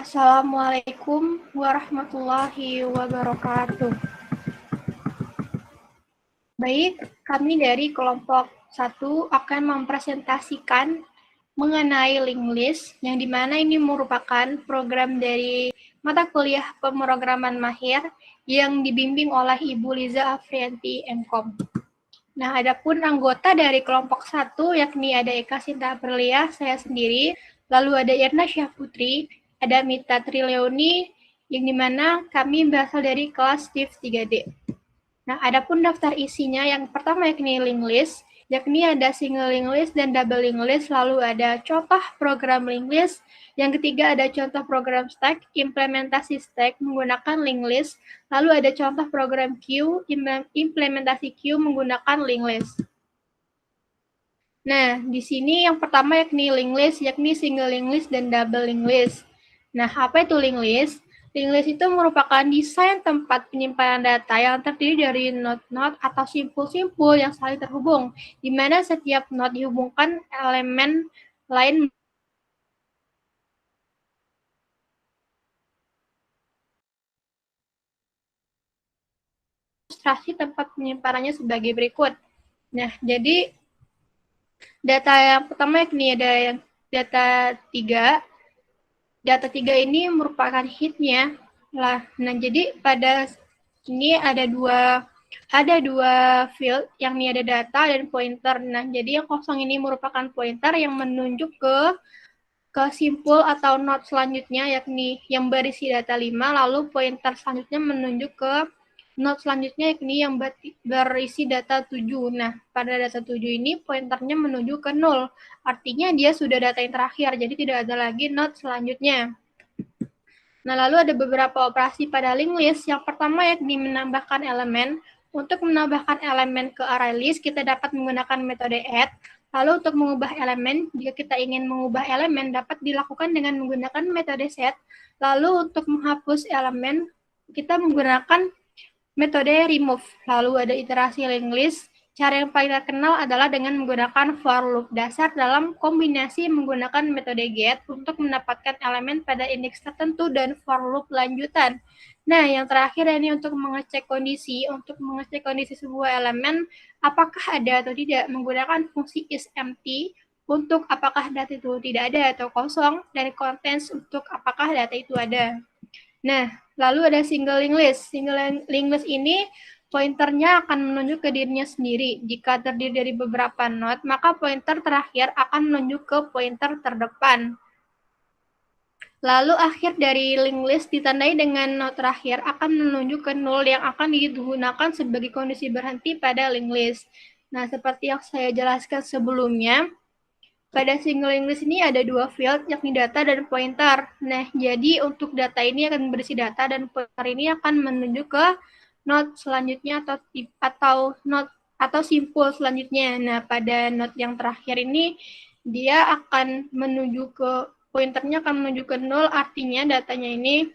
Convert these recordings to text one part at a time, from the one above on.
Assalamualaikum warahmatullahi wabarakatuh. Baik, kami dari kelompok 1 akan mempresentasikan mengenai linked list, yang dimana ini merupakan program dari mata kuliah pemrograman mahir yang dibimbing oleh Ibu Liza Afrianti, MKOM. Nah, adapun anggota dari kelompok 1, yakni ada Eka Sinta Perlia, saya sendiri, lalu ada Irna Syahputri, ada Mita Trileoni, yang dimana kami berasal dari kelas DIV 3D. Nah, adapun daftar isinya yang pertama yakni linked list, yakni ada single linked list dan double linked list, lalu ada contoh program linked list, yang ketiga ada contoh program stack, implementasi stack menggunakan linked list, lalu ada contoh program queue, implementasi queue menggunakan linked list. Nah, di sini yang pertama yakni linked list, yakni single linked list dan double linked list. Nah, apa itu linked list? Linked list itu merupakan desain tempat penyimpanan data yang terdiri dari node-node atau simpul-simpul yang saling terhubung, di mana setiap node dihubungkan elemen lain ilustrasi tempat penyimpanannya sebagai berikut. Nah, jadi data yang pertama yakni ada yang data 3. Data 3 ini merupakan head-nya. Nah, jadi pada ini ada dua field, yang ini ada data dan pointer. Nah, jadi yang kosong ini merupakan pointer yang menunjuk ke simpul atau node selanjutnya, yakni yang berisi data 5, lalu pointer selanjutnya menunjuk ke node selanjutnya, yakni yang berisi data 7. Nah, pada data 7 ini pointernya menuju ke 0. Artinya dia sudah data yang terakhir, jadi tidak ada lagi node selanjutnya. Nah, lalu ada beberapa operasi pada linked list. Yang pertama yakni menambahkan elemen. Untuk menambahkan elemen ke array list, kita dapat menggunakan metode add. Lalu untuk mengubah elemen, jika kita ingin mengubah elemen, dapat dilakukan dengan menggunakan metode set. Lalu untuk menghapus elemen, kita menggunakan metode remove. Lalu ada iterasi linked list. Cara yang paling terkenal adalah dengan menggunakan for loop dasar dalam kombinasi menggunakan metode get untuk mendapatkan elemen pada indeks tertentu dan for loop lanjutan. Nah, yang terakhir ini untuk mengecek kondisi. Untuk mengecek kondisi sebuah elemen, apakah ada atau tidak, menggunakan fungsi isEmpty untuk apakah data itu tidak ada atau kosong, dan contents untuk apakah data itu ada. Nah, lalu ada single linked list. Single linked list ini pointernya akan menunjuk ke dirinya sendiri. Jika terdiri dari beberapa node, maka pointer terakhir akan menunjuk ke pointer terdepan. Lalu akhir dari linked list ditandai dengan node terakhir akan menunjuk ke 0 yang akan digunakan sebagai kondisi berhenti pada linked list. Nah, seperti yang saya jelaskan sebelumnya, pada single linked list ini ada dua field, yakni data dan pointer. Nah, jadi untuk data ini akan berisi data dan pointer ini akan menunjuk ke node selanjutnya atau simpul selanjutnya. Nah, pada node yang terakhir ini dia akan menuju ke pointernya akan menuju ke 0, artinya datanya ini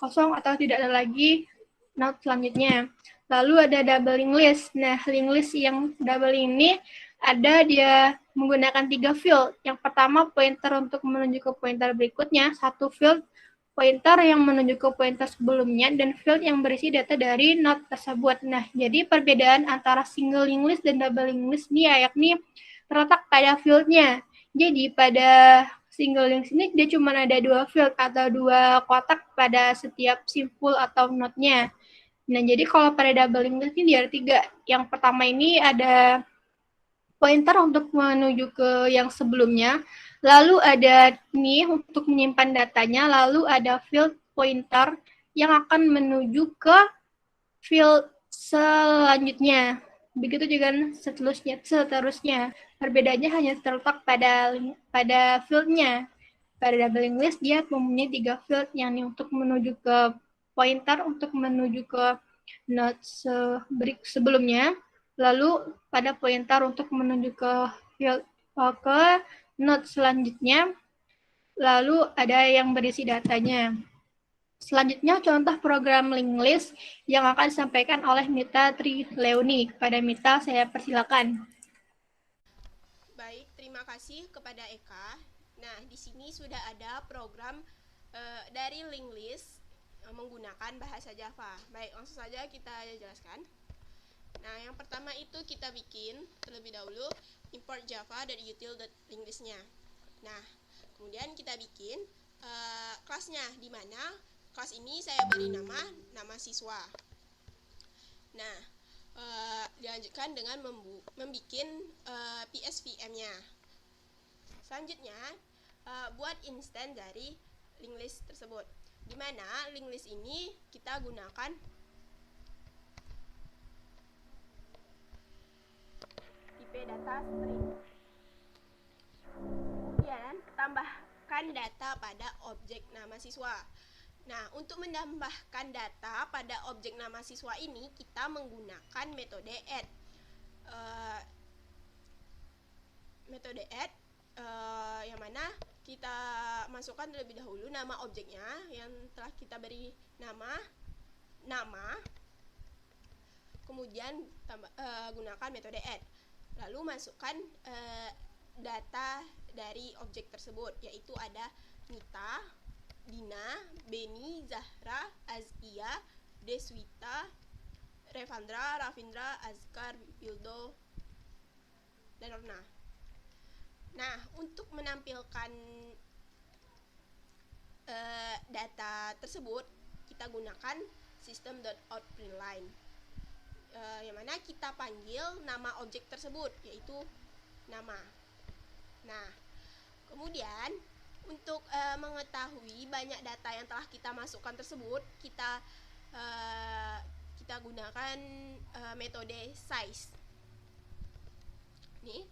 kosong atau tidak ada lagi node selanjutnya. Lalu ada double linked list. Nah, linked list yang double ini ada dia menggunakan 3 field. Yang pertama pointer untuk menuju ke pointer berikutnya, satu field pointer yang menuju ke pointer sebelumnya, dan field yang berisi data dari node tersebut. Nah, jadi perbedaan antara single linked list dan double linked list ini yakni terletak pada fieldnya. Jadi pada single linked ini dia cuma ada dua field atau dua kotak pada setiap simpul atau node-nya. Nah, jadi kalau pada double linked list ini ada 3. Yang pertama ini ada pointer untuk menuju ke yang sebelumnya, lalu ada nih untuk menyimpan datanya, lalu ada field pointer yang akan menuju ke field selanjutnya. Begitu juga seterusnya. Perbedaannya hanya terletak pada fieldnya. Pada double linked list dia mempunyai 3 field, yang untuk menuju ke pointer untuk menuju ke node sebelumnya, lalu pada pointer untuk menuju ke field ke node selanjutnya, lalu ada yang berisi datanya. Selanjutnya contoh program linked list yang akan disampaikan oleh Mita Trileoni. Kepada Mita saya persilakan. Baik, terima kasih kepada Eka. Nah, di sini sudah ada program dari linked list menggunakan bahasa Java. Baik, langsung saja kita jelaskan. Nah, yang pertama itu kita bikin terlebih dahulu import java dari util.linklist-nya. Nah, kemudian kita bikin kelasnya, di mana kelas ini saya beri nama siswa. Nah, dilanjutkan dengan membuat PSVM-nya. Selanjutnya, buat instan dari linked list tersebut, di mana linked list ini kita gunakan tipe data string. Kemudian tambahkan data pada objek nama siswa. Nah, untuk menambahkan data pada objek nama siswa ini kita menggunakan metode add. Metode add yang mana kita masukkan terlebih dahulu nama objeknya yang telah kita beri nama, kemudian gunakan metode add, lalu masukkan data dari objek tersebut, yaitu ada Nita, Dina, Beni, Zahra, Azkia, Deswita, Revandra, Ravindra, Azkar, Wildo, dan Rona. Nah, untuk menampilkan data tersebut, kita gunakan system.out.println, yang mana kita panggil nama objek tersebut, yaitu nama. Nah, kemudian untuk mengetahui banyak data yang telah kita masukkan tersebut, kita gunakan metode size. Nih,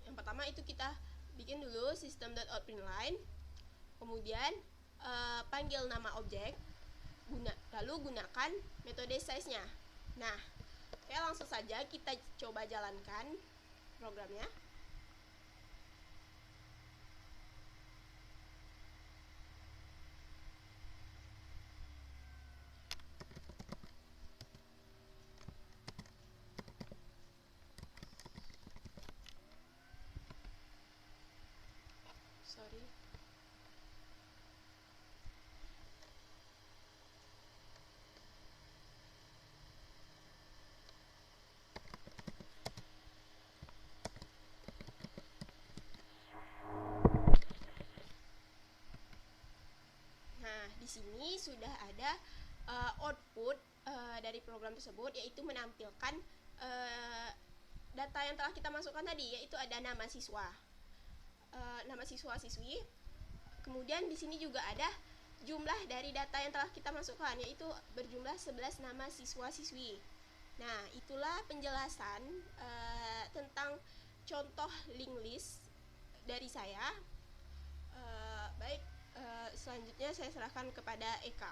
yang pertama itu kita bikin dulu system.out.println, kemudian panggil nama objek, lalu gunakan metode size-nya. Nah, oke, langsung saja kita coba jalankan programnya. Sorry. Nah, di sini sudah ada output dari program tersebut, yaitu menampilkan data yang telah kita masukkan tadi, yaitu ada nama siswa, nama siswa-siswi. Kemudian di sini juga ada jumlah dari data yang telah kita masukkan, yaitu berjumlah 11 nama siswa-siswi. Nah, itulah penjelasan tentang contoh linked list dari saya. Baik, selanjutnya saya serahkan kepada Eka.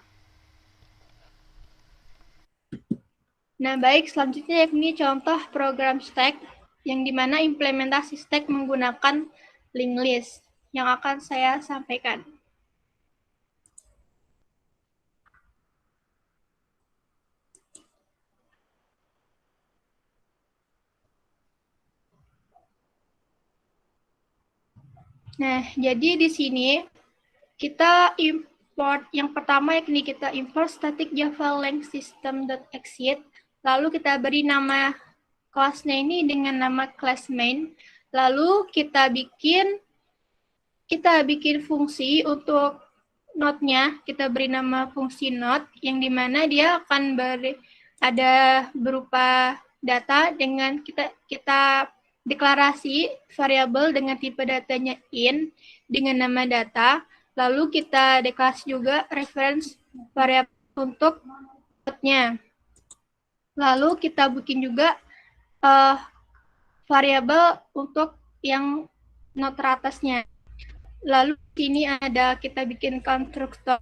Nah, baik, selanjutnya yakni contoh program stack yang dimana implementasi stack menggunakan linked list yang akan saya sampaikan. Nah, jadi di sini kita import yang pertama yakni kita import static java length system.exit, lalu kita beri nama kelasnya ini dengan nama class main, lalu kita bikin fungsi untuk node-nya, kita beri nama fungsi node yang dimana dia akan ada berupa data dengan kita deklarasi variabel dengan tipe datanya in dengan nama data, lalu kita deklarasi juga reference variabel untuk node-nya. Lalu kita bikin juga variabel untuk yang node teratasnya. Lalu sini ada kita bikin konstruktor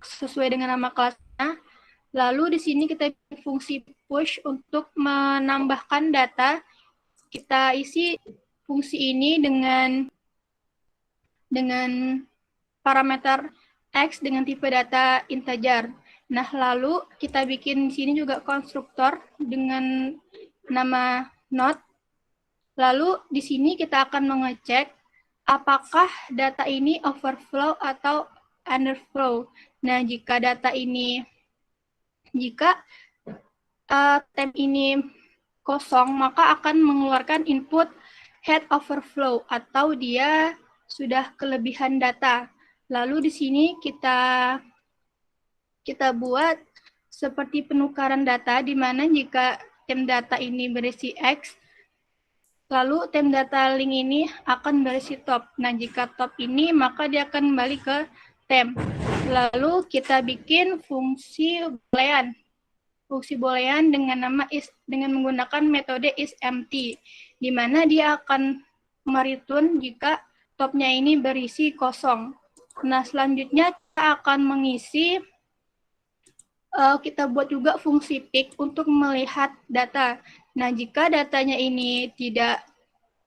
sesuai dengan nama kelasnya. Lalu di sini kita bikin fungsi push untuk menambahkan data. Kita isi fungsi ini dengan parameter x dengan tipe data integer. Nah, lalu kita bikin di sini juga konstruktor dengan nama node. Lalu di sini kita akan mengecek apakah data ini overflow atau underflow. Nah, jika tem ini kosong, maka akan mengeluarkan input head overflow atau dia sudah kelebihan data. Lalu di sini kita buat seperti penukaran data, di mana jika tem data ini berisi X, lalu tem data link ini akan berisi top. Nah, jika top ini, maka dia akan kembali ke tem. Lalu kita bikin fungsi boolean. Fungsi boolean dengan menggunakan metode isEmpty, di mana dia akan mereturn jika topnya ini berisi kosong. Nah, selanjutnya kita akan mengisi, kita buat juga fungsi pick untuk melihat data. Nah, jika datanya ini tidak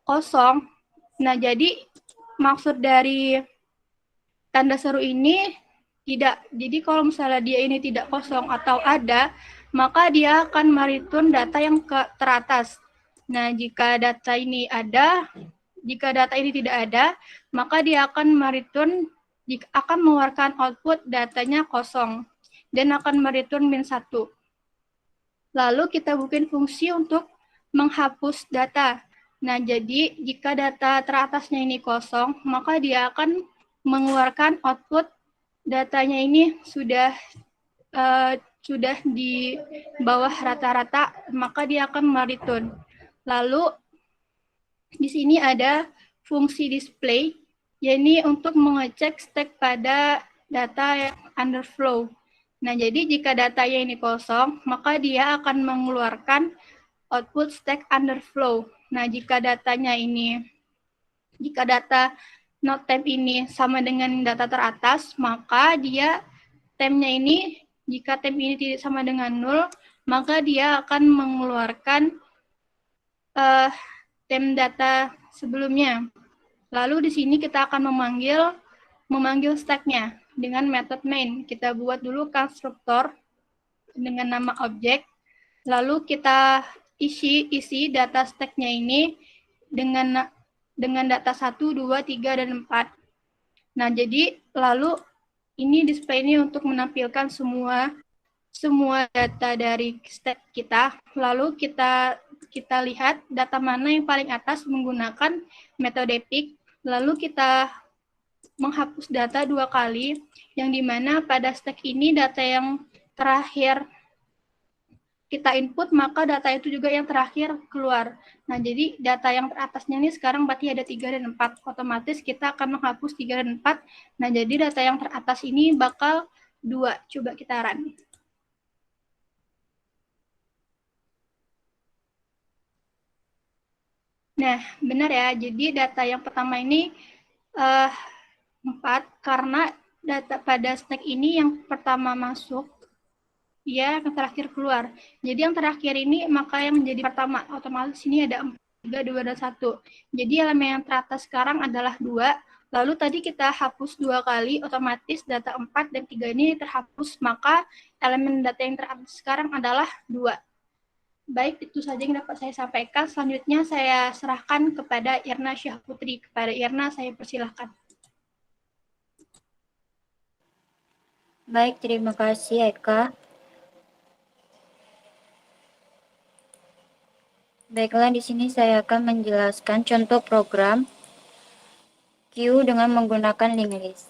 kosong, nah jadi maksud dari tanda seru ini tidak. Jadi kalau misalnya dia ini tidak kosong atau ada, maka dia akan mereturn data yang teratas. Nah, jika data ini tidak ada, maka dia akan akan mengeluarkan output datanya kosong dan akan mereturn -1. Lalu kita bikin fungsi untuk menghapus data. Nah, jadi jika data teratasnya ini kosong, maka dia akan mengeluarkan output datanya ini sudah di bawah rata-rata, maka dia akan mereturn. Lalu di sini ada fungsi display, yakni untuk mengecek stack pada data yang underflow. Nah, jadi jika datanya ini kosong, maka dia akan mengeluarkan output stack underflow. Nah, jika data not temp ini sama dengan data teratas, maka jika temp ini tidak sama dengan 0, maka dia akan mengeluarkan temp data sebelumnya. Lalu di sini kita akan memanggil stack-nya dengan metode main. Kita buat dulu konstruktor dengan nama objek, lalu kita isi data stack-nya ini dengan data 1, 2, 3, dan 4. Nah, jadi lalu ini display ini untuk menampilkan semua data dari stack kita. Lalu kita lihat data mana yang paling atas menggunakan metode pick. Lalu kita menghapus data 2 kali, yang dimana pada stack ini data yang terakhir kita input, maka data itu juga yang terakhir keluar. Nah, jadi data yang teratasnya ini sekarang berarti ada 3 dan 4. Otomatis kita akan menghapus 3 dan 4. Nah, jadi data yang teratas ini bakal 2. Coba kita run. Nah, benar ya. Jadi data yang pertama ini 4, karena data pada stack ini yang pertama masuk, dia yang terakhir keluar. Jadi yang terakhir ini maka yang menjadi pertama. Otomatis ini ada 4, 3, 2, dan 1. Jadi elemen yang teratas sekarang adalah 2. Lalu tadi kita hapus 2 kali, otomatis data 4 dan 3 ini terhapus, maka elemen data yang teratas sekarang adalah 2. Baik, itu saja yang dapat saya sampaikan. Selanjutnya saya serahkan kepada Irna Syahputri. Kepada Irna, saya persilahkan. Baik, terima kasih Eka. Baiklah, di sini saya akan menjelaskan contoh program queue dengan menggunakan linked list.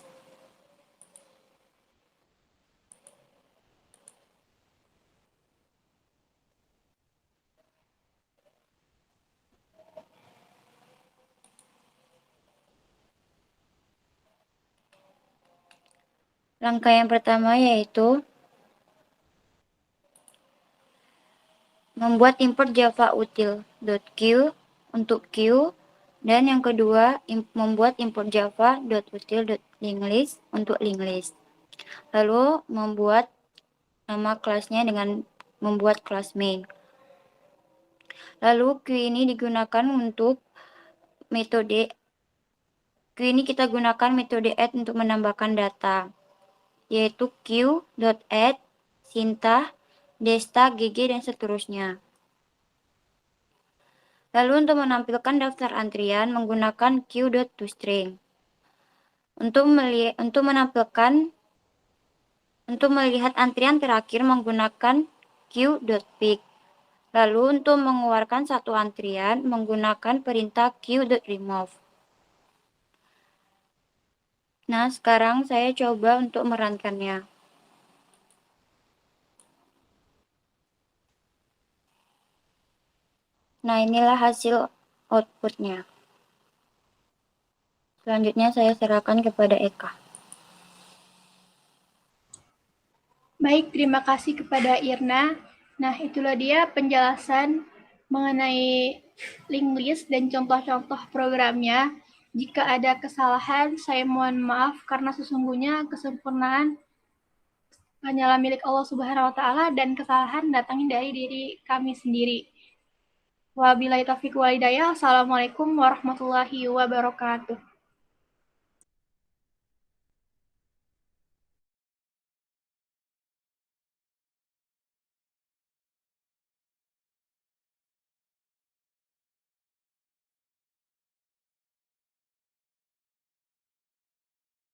Langkah yang pertama yaitu membuat import java util.queue untuk queue, dan yang kedua membuat import java.util.linklist untuk linklist. Lalu membuat nama kelasnya dengan membuat kelas main. Lalu queue ini digunakan untuk metode queue ini kita gunakan metode add untuk menambahkan data, yaitu queue.add, sintah, desta, gg, dan seterusnya. Lalu untuk menampilkan daftar antrian menggunakan queue.toString. Untuk melihat antrian terakhir menggunakan queue.pick. Lalu untuk mengeluarkan satu antrian menggunakan perintah queue.remove. Nah, sekarang saya coba untuk merankannya. Nah, inilah hasil outputnya. Selanjutnya saya serahkan kepada Eka. Baik, terima kasih kepada Irna. Nah, itulah dia penjelasan mengenai linked list dan contoh-contoh programnya. Jika ada kesalahan, saya mohon maaf karena sesungguhnya kesempurnaan hanyalah milik Allah Subhanahu wa taala dan kesalahan datangnya dari diri kami sendiri. Wabillahi taufiq wal hidayah. Assalamualaikum warahmatullahi wabarakatuh.